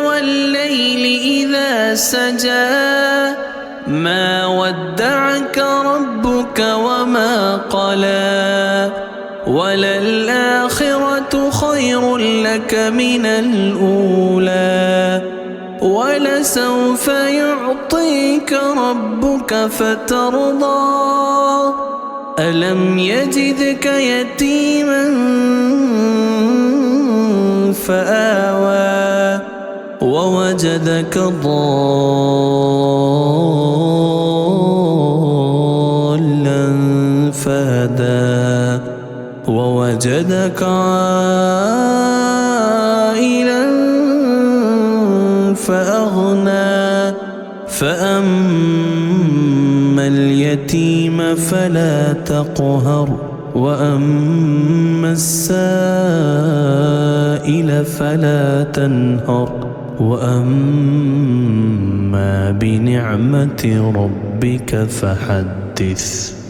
والليل إذا سجى ما ودعك ربك وما قلى وللآخرة خير لك من الأولى ولسوف يعطيك ربك فترضى ألم يجدك يتيما فآوى ووجدك ضالا فهدى ووجدك عائلا فأغنى فأما اليتيم فلا تقهر وأما السائل فلا تنهر وأما بنعمة ربك فحدث.